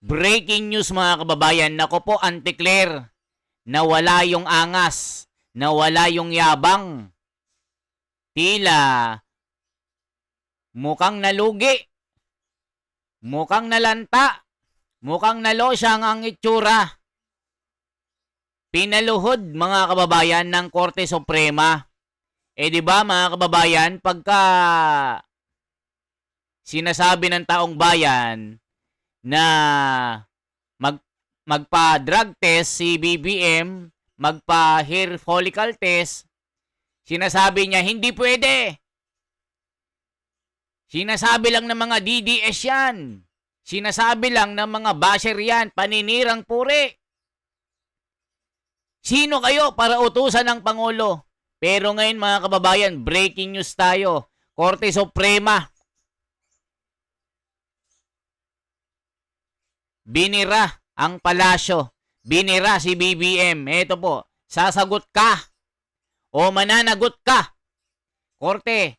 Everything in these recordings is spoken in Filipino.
Breaking news mga kababayan, nako po Anticlear, nawala yung angas, nawala yung yabang. Tila mukhang nalugi, mukhang nalanta, mukhang nalosyang ang itsura. Pinaluhod mga kababayan ng Korte Suprema. Di ba mga kababayan, pagka sinasabi ng taong bayan na mag magpa-drug test si BBM, magpa-hair follicle test, sinasabi niya hindi pwede. Sinasabi lang ng mga DDS yan. Sinasabi lang ng mga basher yan, paninirang puri. Sino kayo para utusan ng Pangulo? Pero ngayon mga kababayan, breaking news tayo. Korte Suprema. Binira ang palasyo. Binira si BBM. Ito po, sasagot ka o mananagot ka. Korte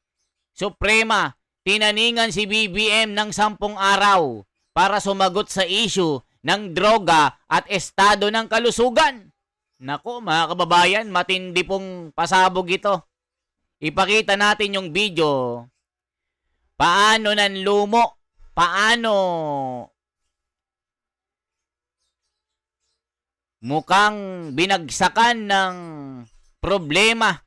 Suprema, tinaningan si BBM ng 10 araw para sumagot sa issue ng droga at estado ng kalusugan. Nako mga kababayan, matindi pong pasabog ito. Ipakita natin yung video. Paano nanlumo? Paano mukhang binagsakan ng problema,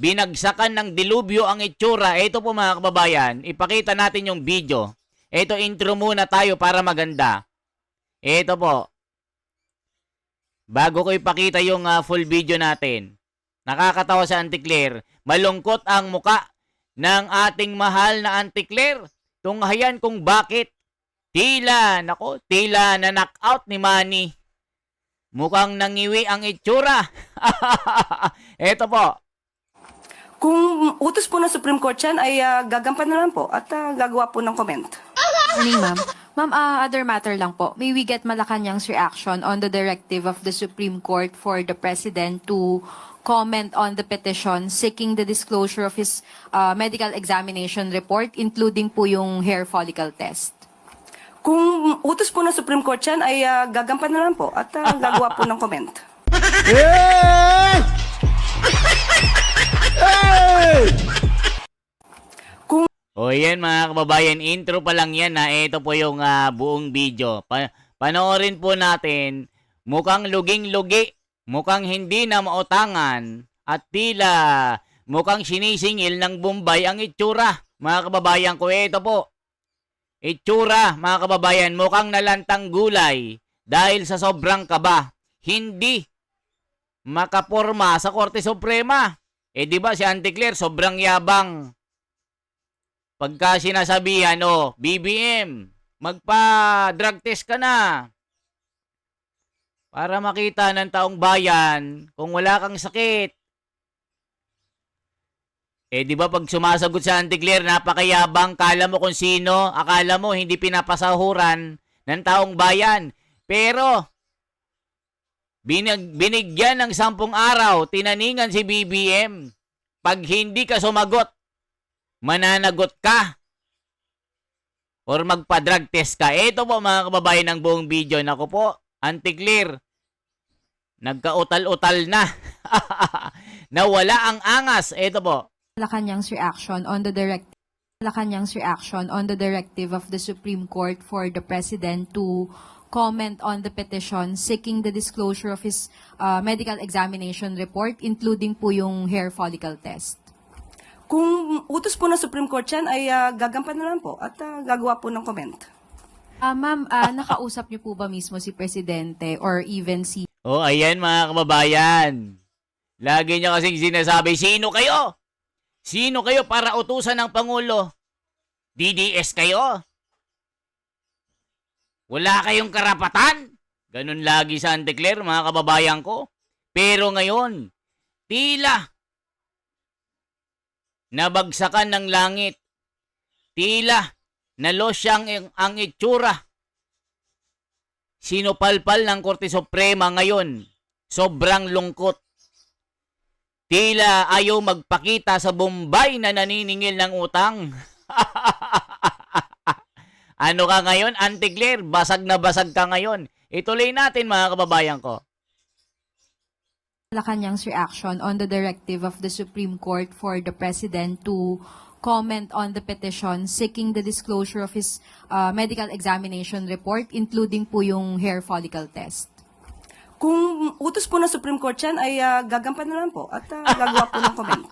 binagsakan ng dilubyo ang itsura. Ito po mga kababayan, ipakita natin yung video. Ito intro muna tayo para maganda. Ito po. Bago ko ipakita yung full video natin. Nakakatawa sa Anticlear. Malungkot ang muka ng ating mahal na Anticlear. Tunghayan kung bakit. Tila na knockout ni Manny. Mukhang nangiwi ang itsura. Ito po. Kung utos po ng Supreme Court yan, ay gagampan na lang po at gagawa po ng comment. Morning, ma'am. Ma'am, other matter lang po. May we get Malacanang's reaction on the directive of the Supreme Court for the President to comment on the petition seeking the disclosure of his medical examination report, including po yung hair follicle test? Kung utos po ng Supreme Court yan, ay gagampan na lang po at gagawa po ng comment. O yan mga kababayan, intro pa lang yan na ito po yung buong video. Panoorin po natin, mukhang luging-lugi, mukhang hindi na mautangan, at tila mukhang sinisingil ng Bombay ang itsura. Mga kababayan ko, ito po. Itsura, mga kababayan, mukhang nalantang gulay dahil sa sobrang kaba. Hindi makaporma sa Korte Suprema. Di ba si Anticlear sobrang yabang. Pagka sinasabihan, BBM, magpa-drug test ka na. Para makita ng taong bayan kung wala kang sakit. Di ba pag sumasagot sa Anticlear, napakayabang, kala mo kung sino, akala mo hindi pinapasahuran ng taong bayan. Pero, binigyan ng 10 araw, tinaningan si BBM. Pag hindi ka sumagot, mananagot ka or magpa-drug test ka. Ito po mga kababayan ng buong video. Naku po, Anticlear, nagkautal-utal na. Nawala ang angas. Ito po. Malacanang's reaction on the directive of the Supreme Court for the President to comment on the petition seeking the disclosure of his medical examination report, including po yung hair follicle test. Kung utos po ng Supreme Court yan, ay gagampan na lang po at gagawa po ng comment. Ma'am, nakausap niyo po ba mismo si Presidente or even si... Ayan mga kababayan. Lagi niya kasing sinasabi, sino kayo? Sino kayo para utusan ng Pangulo? DDS kayo? Wala kayong karapatan? Ganun lagi sa Anticlear, mga kababayan ko. Pero ngayon, tila nabagsakan ng langit. Tila nalosyang ang itsura. Sinupalpal ng Korte Suprema ngayon. Sobrang lungkot. Tila ayaw magpakita sa Bombay na naniningil ng utang. Ano ka ngayon, Auntie Claire? Basag na basag ka ngayon. Ituloy natin mga kababayan ko. Malacanang's reaction on the directive of the Supreme Court for the President to comment on the petition seeking the disclosure of his medical examination report, including po yung hair follicle test. Kung utos po ng Supreme Court yan, ay gagampan na lang po at gagawa po ng comment.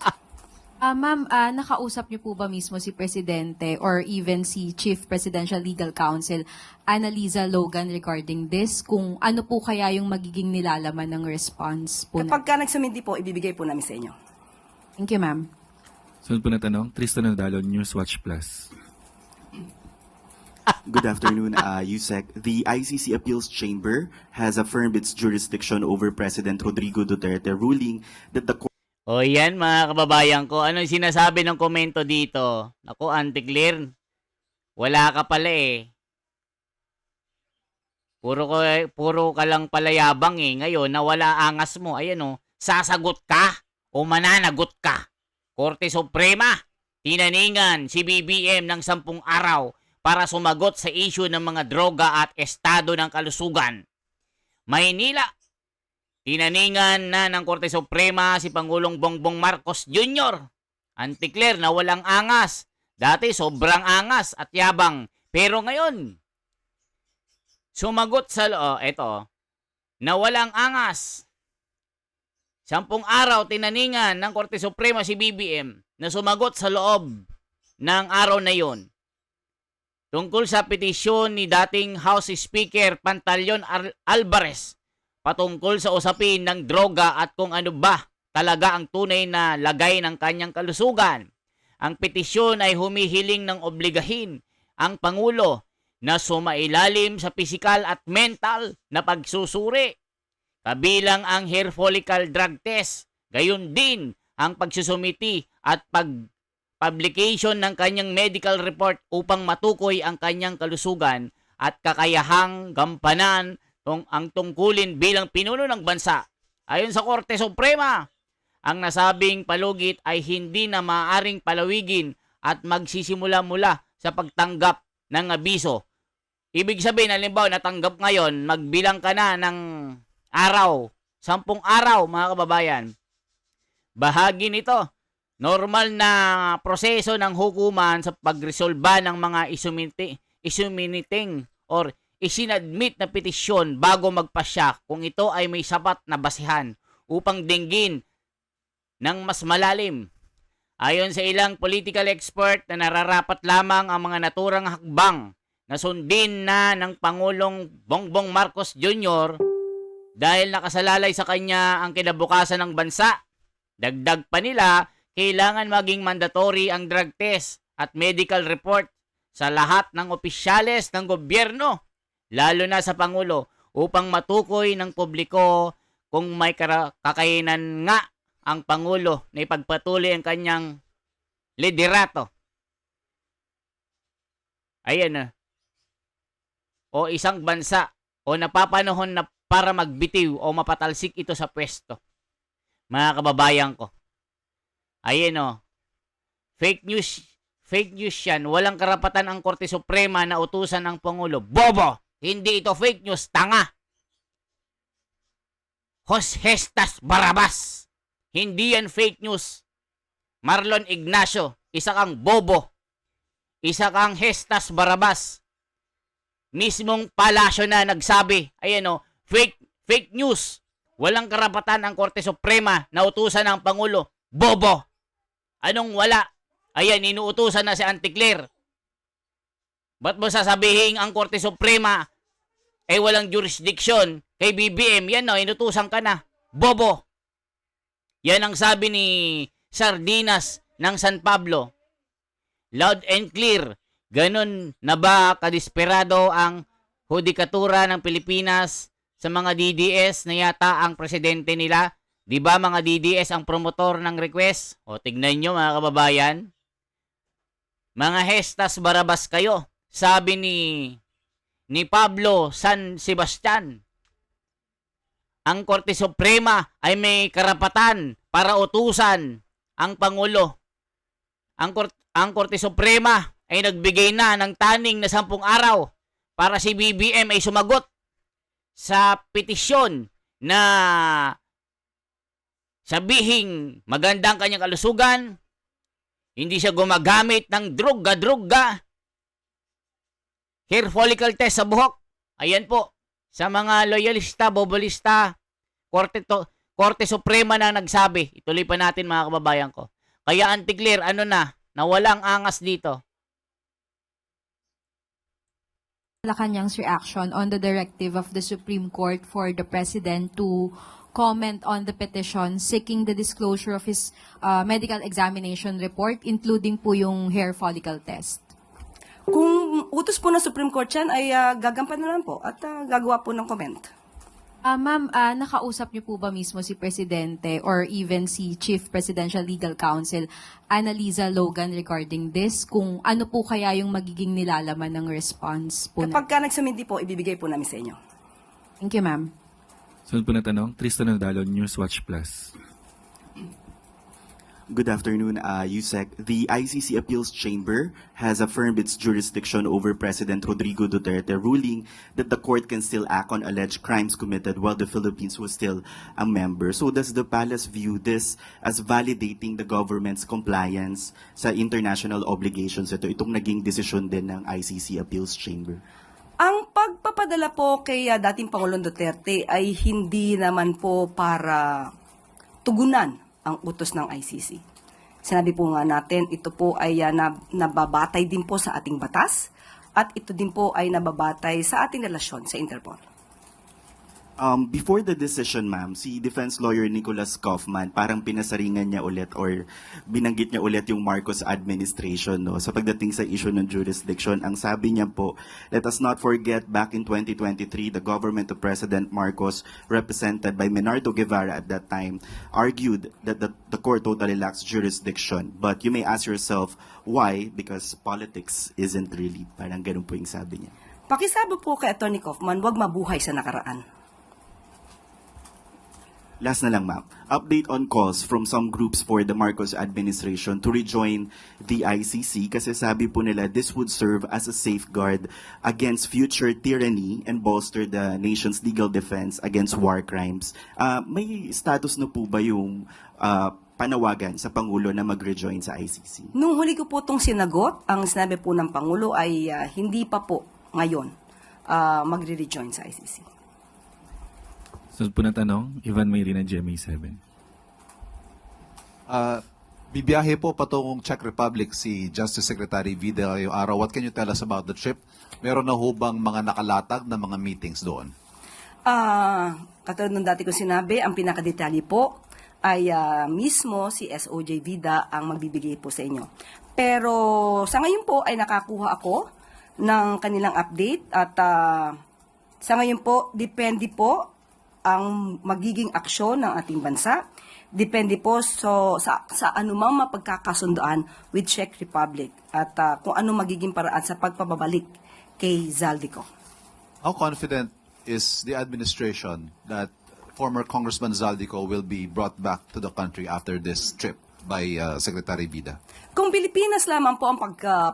Ma'am, nakausap niyo po ba mismo si Presidente or even si Chief Presidential Legal Counsel, Annalisa Logan, regarding this? Kung ano po kaya yung magiging nilalaman ng response po Kapag ka nagsumindi po, ibibigay po namin sa inyo. Thank you, ma'am. Sunod po na tanong, Tristan Nadalo, Newswatch Plus. Good afternoon, Yusek. The ICC Appeals Chamber has affirmed its jurisdiction over President Rodrigo Duterte, ruling that the O yan mga kababayan ko, anong sinasabi ng komento dito? Ako, Auntie Claire, wala ka pala eh. Puro ka lang pala yabang eh. Ngayon, nawala angas mo. Ayan o, sasagot ka o mananagot ka. Korte Suprema, tinaningan si BBM ng 10 araw para sumagot sa issue ng mga droga at estado ng kalusugan. Maynila, tinaningan na ng Korte Suprema si Pangulong Bongbong Marcos Jr. Auntie Claire na walang angas. Dati sobrang angas at yabang. Pero ngayon, sumagot sa na walang angas. 10 araw tinaningan ng Korte Suprema si BBM na sumagot sa loob ng araw na yon. Tungkol sa petisyon ni dating House Speaker Pantaleon Alvarez patungkol sa usapin ng droga at kung ano ba talaga ang tunay na lagay ng kanyang kalusugan. Ang petisyon ay humihiling ng obligahin ang Pangulo na sumailalim sa pisikal at mental na pagsusuri, kabilang ang hair follicle drug test, gayon din ang pagsusumiti at publication ng kanyang medical report upang matukoy ang kanyang kalusugan at kakayahang gampanan ang tungkulin bilang pinuno ng bansa. Ayon sa Korte Suprema, ang nasabing palugit ay hindi na maaaring palawigin at magsisimula mula sa pagtanggap ng abiso. Ibig sabihin, halimbawa, natanggap ngayon, magbilang ka na ng araw, 10 araw mga kababayan. Bahagi nito, normal na proseso ng hukuman sa pagresolba ng mga isuminiting or isinadmit na petisyon bago magpasya kung ito ay may sapat na basihan upang dinggin ng mas malalim. Ayon sa ilang political expert na nararapat lamang ang mga naturang hakbang na sundin na ng Pangulong Bongbong Marcos Jr. dahil nakasalalay sa kanya ang kinabukasan ng bansa. Dagdag pa nila, kailangan maging mandatory ang drug test at medical report sa lahat ng opisyales ng gobyerno, lalo na sa Pangulo, upang matukoy ng publiko kung may kakayanan nga ang Pangulo na ipagpatuloy ang kanyang liderato. Ayan na. O isang bansa o napapanahon na para magbitiw o mapatalsik ito sa pwesto. Mga kababayan ko. Ayan o. Fake news yan. Walang karapatan ang Korte Suprema na utusan ng Pangulo. Bobo! Hindi ito fake news. Tanga! Hosgestas Barabas! Hindi yan fake news. Marlon Ignacio, isa kang bobo. Isa kang Hestas Barabas. Mismong palasyo na nagsabi, ayan o, fake news. Walang karapatan ang Korte Suprema na utusan ng Pangulo. Bobo! Anong wala? Ayan, inuutusan na si Auntie Claire. Ba't mo sasabihin ang Korte Suprema ay walang jurisdiction kay BBM? Yan o, inutusan ka na. Bobo! Yan ang sabi ni Sardinas ng San Pablo. Loud and clear. Ganon na ba kadesperado ang hudikatura ng Pilipinas sa mga DDS na yata ang presidente nila? Di ba mga DDS ang promotor ng request? O tignan nyo mga kababayan. Mga Hestas Barabas kayo. Sabi ni Pablo San Sebastian. Ang Korte Suprema ay may karapatan para utusan ang Pangulo. Ang Korte Suprema ay nagbigay na ng taning na 10 araw para si BBM ay sumagot sa petisyon na sabihing maganda ang kanyang kalusugan, hindi siya gumagamit ng druga, hair follicle test sa buhok. Ayan po, sa mga loyalista, bobolista, Korte Suprema na nagsabi. Ituloy pa natin mga kababayan ko. Kaya anti-clear, ano na walang angas dito. Malacanang's reaction on the directive of the Supreme Court for the President to comment on the petition seeking the disclosure of his medical examination report, including po yung hair follicle test. Kung utos po ng Supreme Court yan, ay gagampanan lang po at gagawa po ng comment. Ma'am, nakausap niyo po ba mismo si Presidente or even si Chief Presidential Legal Counsel Annalisa Logan regarding this? Kung ano po kaya yung magiging nilalaman ng response po na? Kapag ka nagsumindi po, ibibigay po namin sa inyo. Thank you, ma'am. Sunod po na tanong, Tristan Nadalo, Newswatch Plus. Good afternoon, Yusek. The ICC Appeals Chamber has affirmed its jurisdiction over President Rodrigo Duterte, ruling that the court can still act on alleged crimes committed while the Philippines was still a member. So does the palace view this as validating the government's compliance sa international obligations? Itong naging desisyon din ng ICC Appeals Chamber. Ang pagpapadala po kay dating Pangulong Duterte ay hindi naman po para tugunan ang utos ng ICC. Sinabi po nga natin, ito po ay nababatay din po sa ating batas at ito din po ay nababatay sa ating relasyon sa Interpol. Before the decision, ma'am, si defense lawyer Nicholas Kaufman parang pinasaringan niya ulit or binanggit niya ulit yung Marcos administration, no, sa pagdating sa issue ng jurisdiction. Ang sabi niya po, let us not forget back in 2023, the government of President Marcos, represented by Menardo Guevara at that time, argued that the court totally lacks jurisdiction. But you may ask yourself, why? Because politics isn't really. Parang ganun po yung sabi niya. Pakisabi po kay Atty. Kaufman, huwag mabuhay sa nakaraan. Last na lang, ma'am. Update on calls from some groups for the Marcos administration to rejoin the ICC kasi sabi po nila this would serve as a safeguard against future tyranny and bolster the nation's legal defense against war crimes. May status na po ba yung panawagan sa Pangulo na mag-rejoin sa ICC? Nung huli ko po itong sinagot, ang sinabi po ng Pangulo ay hindi pa po ngayon magre-rejoin sa ICC. Sunod po na tanong, Ivan Mayrina, GMA7. Bibiyahe po patungong Czech Republic si Justice Secretary Vida ngayong araw. What can you tell us about the trip? Meron na ho bang mga nakalatag na mga meetings doon? Katulad ng dati ko sinabi, ang pinakadetalye po ay mismo si SOJ Vida ang magbibigay po sa inyo. Pero sa ngayon po ay nakakuha ako ng kanilang update at sa ngayon po, depende po ang magiging aksyon ng ating bansa. Depende po sa anumang mapagkakasundoan with Czech Republic at kung ano magiging paraan sa pagpababalik kay Zaldico. How confident is the administration that former Congressman Zaldico will be brought back to the country after this trip by Secretary Vida? Kung Pilipinas lamang po ang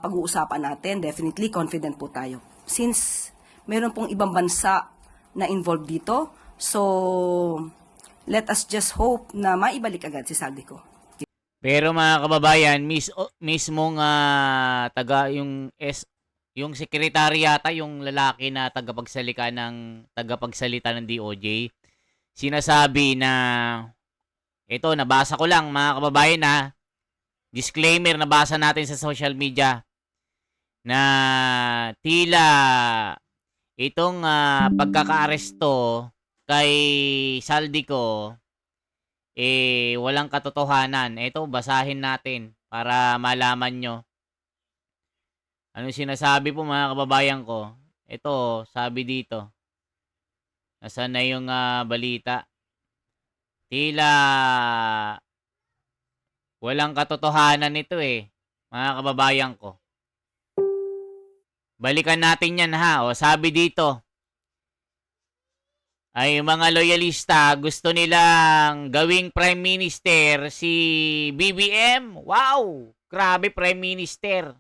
pag-uusapan natin, definitely confident po tayo. Since meron pong ibang bansa na involved dito, so let us just hope na maibalik agad si Zaldico. Pero mga kababayan, mismong yung sekretary yata, yung lalaki na tagapagsalita ng DOJ, sinasabi na ito, nabasa ko lang mga kababayan na disclaimer, nabasa natin sa social media na tila itong pagkakaaresto kay Zaldico walang katotohanan. Ito, basahin natin para malaman nyo. Ano sinasabi po mga kababayan ko? Ito, sabi dito. Nasaan na yung balita? Tila walang katotohanan ito mga kababayan ko. Balikan natin yan ha. O, sabi dito, ay mga loyalista gusto nilang gawing Prime Minister si BBM. Wow! Grabe, Prime Minister.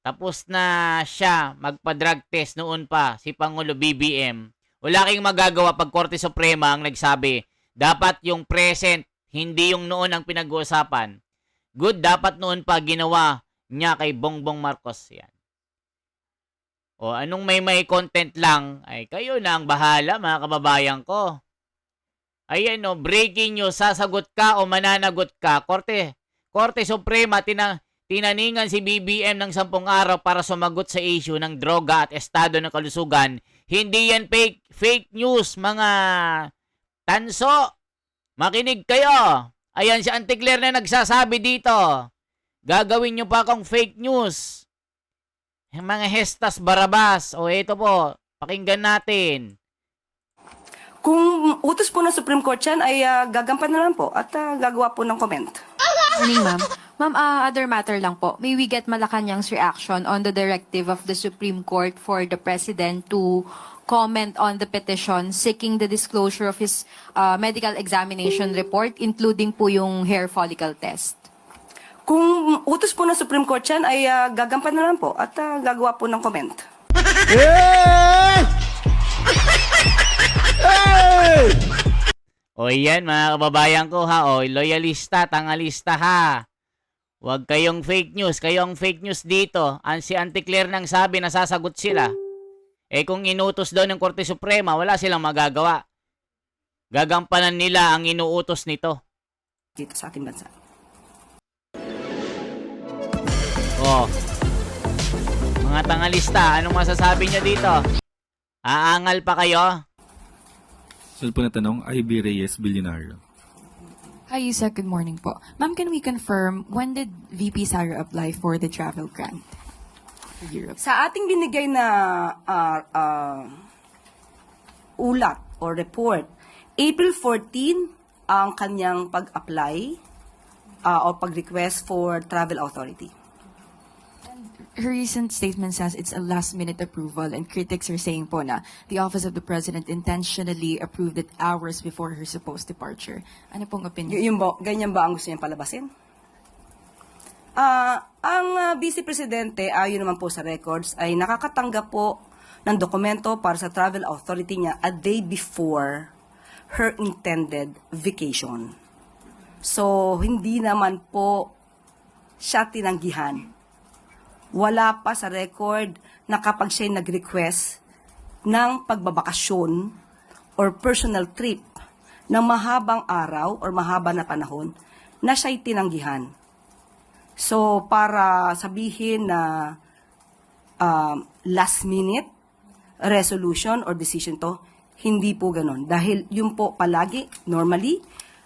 tapos na siya magpa-drug test noon pa, si Pangulo BBM, wala kayong magagawa pag Korte Suprema ang nagsabi, dapat yung present, hindi yung noon ang pinag-uusapan. Good, dapat noon pa ginawa niya kay Bongbong Marcos yan. O anong may content lang, ay kayo na ang bahala mga kababayan ko. Ayan o, breaking news, sasagot ka o mananagot ka. Korte Suprema, tinaningan si BBM ng 10 araw para sumagot sa issue ng droga at estado ng kalusugan. Hindi yan fake news, mga tanso. Makinig kayo. Ayan si Auntie Claire na nagsasabi dito. Gagawin nyo pa akong fake news. Mga hestas barabas. O ito po, pakinggan natin. Kung utos po ng Supreme Court yan, ay gagampan na lang po at gagawa po ng comment. Morning, ma'am. Ma'am, other matter lang po. May we get Malacanang's reaction on the directive of the Supreme Court for the President to comment on the petition seeking the disclosure of his medical examination report, including po yung hair follicle test? Kung utos po ng Supreme Court yan, ay gagampan na lang po at gagawa po ng comment. O yan mga kababayan ko ha, o loyalista, tangalista ha. Huwag kayong fake news, kayong fake news dito. Si Auntie Claire nang sabi na sasagot sila. Eh kung inutos daw ng Korte Suprema, wala silang magagawa. Gagampanan nila ang inuutos nito. Dito sa ating bansa. O, mga tangalista, anong masasabi nyo dito? Aangal pa kayo? Sunod po na tanong, IB Reyes, Bilyonaryo. Hi, Yusek. Good morning po. Ma'am, can we confirm, when did VP Sara apply for the travel grant to Europe? Sa ating binigay na ulat or report, April 14 ang kanyang pag-apply o pag-request for travel authority. Her recent statement says it's a last-minute approval, and critics are saying po na the Office of the President intentionally approved it hours before her supposed departure. Ano pong opinion? Ganyan ba ang gusto niyang palabasin? Ang Vice Presidente, ayon naman po sa records, ay nakakatanggap po ng dokumento para sa travel authority niya a day before her intended vacation. So, hindi naman po siya tinanggihan. Wala pa sa record na kapag siya'y nag-request ng pagbabakasyon or personal trip ng mahabang araw or mahaba na panahon na siya'y tinanggihan. So, para sabihin na last minute resolution or decision to, hindi po ganon. Dahil yun po palagi, normally,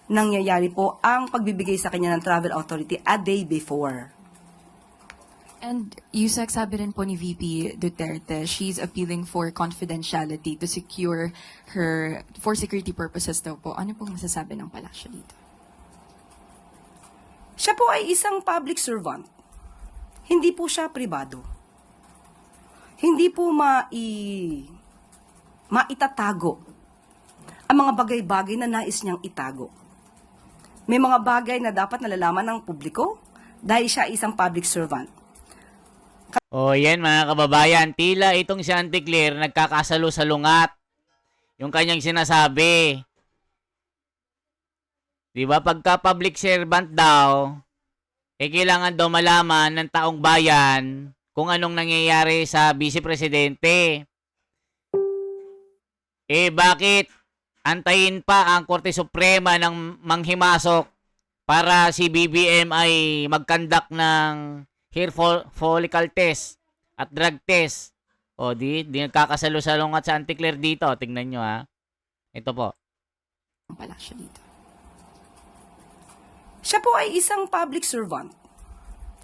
nangyayari po ang pagbibigay sa kanya ng travel authority a day before. And Yusek, sabi rin po ni VP Duterte, she's appealing for confidentiality to secure her, for security purposes daw po. Ano pong masasabi ng palasyo dito? Siya po ay isang public servant. Hindi po siya pribado. Hindi po maitatago ang mga bagay-bagay na nais niyang itago. May mga bagay na dapat nalalaman ng publiko dahil siya ay isang public servant. O yan mga kababayan, tila itong si Auntie Claire nagkakasalo-salungat yung kanyang sinasabi. Diba pagka public servant daw, kailangan daw malaman ng taong bayan kung anong nangyayari sa Vice Presidente. Bakit antayin pa ang Korte Suprema ng manghimasok para si BBM ay mag-conduct ng hair follicle test at drug test? O di nagkakasalo-salungat sa Auntie Claire dito. Tingnan nyo ha. Ito po. Ang palasyo dito. Siya po ay isang public servant.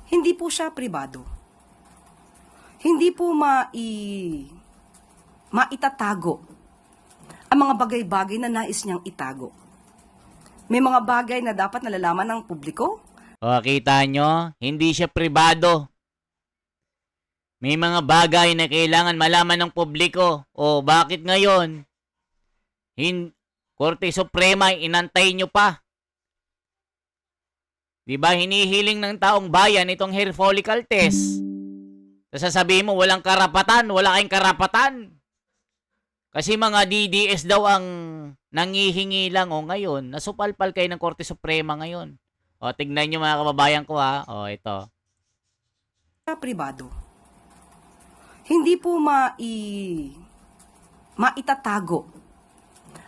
Hindi po siya pribado. Hindi po maitatago ang mga bagay-bagay na nais niyang itago. May mga bagay na dapat nalalaman ng publiko. O kita nyo, hindi siya pribado. May mga bagay na kailangan malaman ng publiko. O bakit ngayon? Korte Suprema, inantay nyo pa. Diba, hinihiling ng taong bayan itong hair follicle test. Tapos sasabihin mo, walang karapatan, wala kayong karapatan. Kasi mga DDS daw ang nangihingi lang. O ngayon, nasupalpal kayo ng Korte Suprema ngayon. O, tignan nyo mga kababayan ko ha. O, ito. Pribado. Hindi po maitatago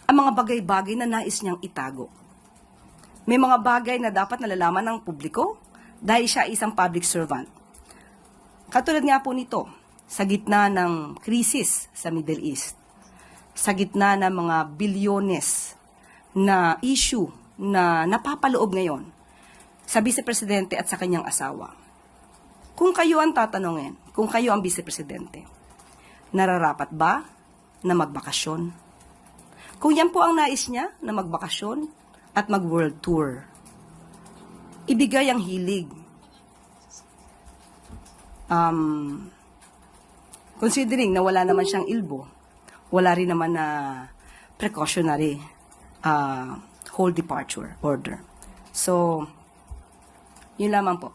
ang mga bagay-bagay na nais niyang itago. May mga bagay na dapat nalalaman ng publiko dahil siya isang public servant. Katulad nga po nito, sa gitna ng krisis sa Middle East, sa gitna ng mga bilyones na issue na napapaloob ngayon sa Vice Presidente at sa kanyang asawa. Kung kayo ang tatanungin, kung kayo ang Vice Presidente, nararapat ba na magbakasyon? Kung yan po ang nais niya na magbakasyon at mag-world tour, ibigay ang hilig. Considering na wala naman siyang ilbo, wala rin naman na precautionary whole departure order. So, yun lamang po.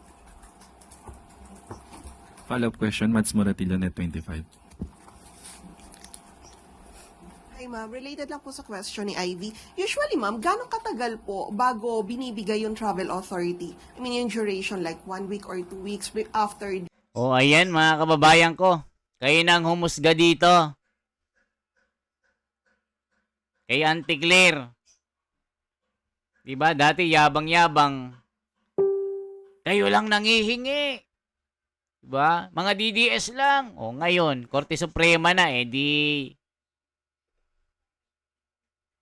Follow-up question, Mads Moratillo, Net 25. Hi ma'am, related lang po sa question ni Ivy. Usually ma'am, gano'ng katagal po bago binibigay yung travel authority? I mean yung duration like 1 week or 2 weeks after. O, ayan mga kababayan ko. Kayo nang humusga dito. Kay Auntie Claire. Diba, dati yabang-yabang. Kayo lang nangihingi. Diba? Mga DDS lang. O, ngayon, Korte Suprema na di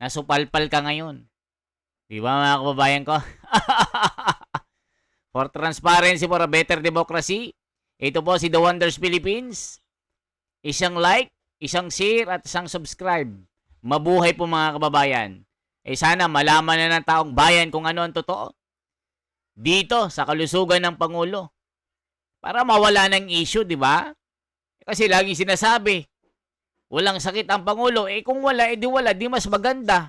nasupalpal ka ngayon. Diba mga kababayan ko? For transparency, for a better democracy, ito po si The Wonders Philippines. Isang like, isang share, at isang subscribe. Mabuhay po mga kababayan. Sana malaman na ng taong bayan kung ano ang totoo. Dito, sa kalusugan ng Pangulo. Para mawala ng issue, di ba? Kasi lagi sinasabi, walang sakit ang Pangulo. Kung wala, di wala, di mas maganda.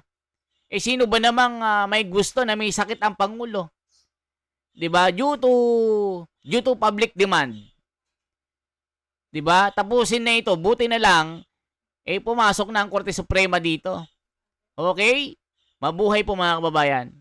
Sino ba namang may gusto na may sakit ang Pangulo? Di ba? Due to public demand. Di ba? Tapusin na ito. Buti na lang, pumasok na ang Korte Suprema dito. Okay? Mabuhay po mga kababayan.